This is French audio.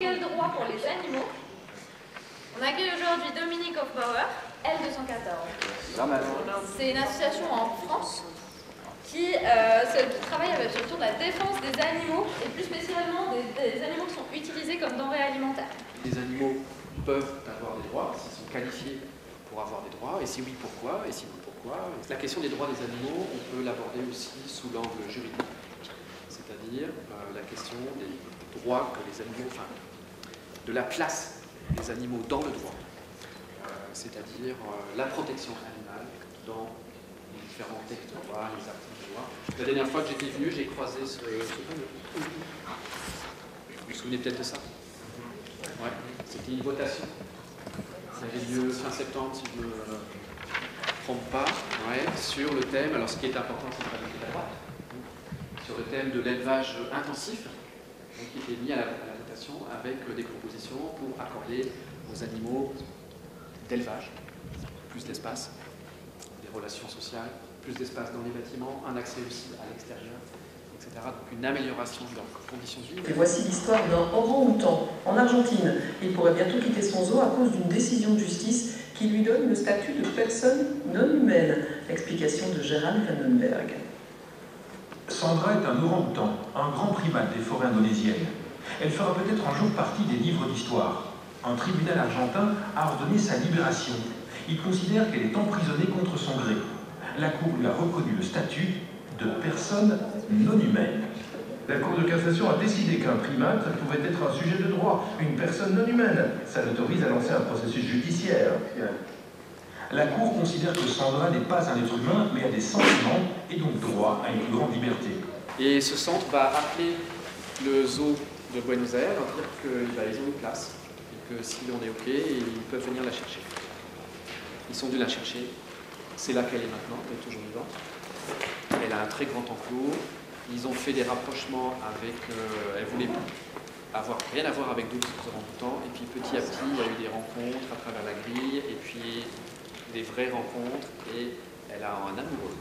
Quel droit pour les animaux? On accueille aujourd'hui Dominique Hofbauer, L214. C'est une association en France qui travaille autour de la défense des animaux et plus spécialement des animaux qui sont utilisés comme denrées alimentaires. Les animaux peuvent avoir des droits s'ils sont qualifiés pour avoir des droits, et si oui, pourquoi, et si non, pourquoi. La question des droits des animaux, on peut l'aborder aussi sous l'angle juridique, c'est-à-dire la question des droits que les animaux, enfin, de la place des animaux dans le droit, c'est-à-dire la protection animale dans les différents textes de loi, les articles de loi. La dernière fois que j'étais venu, j'ai croisé ce fameux. Vous vous souvenez peut-être de ça? Ouais, c'était une votation. Ça avait lieu fin septembre, si je ne me trompe pas, ouais, sur le thème, alors ce qui est important, c'est de rajouter la droite, sur le thème de l'élevage intensif, donc, qui était mis à la votation avec des propositions pour accorder aux animaux d'élevage plus d'espace, des relations sociales, plus d'espace dans les bâtiments, un accès aussi à l'extérieur, etc. Donc une amélioration de leurs conditions de vie. Et voici l'histoire d'un orang-outan en Argentine. Il pourrait bientôt quitter son zoo à cause d'une décision de justice qui lui donne le statut de personne non humaine. Explication de Gérald Vandenberg. Sandra est un orang-outan, un grand primate des forêts indonésiennes. Elle fera peut-être un jour partie des livres d'histoire. Un tribunal argentin a ordonné sa libération. Il considère qu'elle est emprisonnée contre son gré. La Cour lui a reconnu le statut de personne non humaine. La Cour de cassation a décidé qu'un primate pouvait être un sujet de droit, une personne non humaine. Ça l'autorise à lancer un processus judiciaire. La Cour considère que Sandra n'est pas un être humain, mais a des sentiments et donc droit à une plus grande liberté. Et ce centre va appeler le zoo de Buenos Aires, leur dire qu'ils ont une place, et que si on est OK, ils peuvent venir la chercher. Ils sont venus la chercher, c'est là qu'elle est maintenant, elle est toujours vivante. Elle a un très grand enclos, ils ont fait des rapprochements avec... elle voulait avoir rien à voir avec d'autres orang-outans, et puis petit à petit, il y a eu des rencontres à travers la grille, et puis des vraies rencontres, et elle a un amoureux.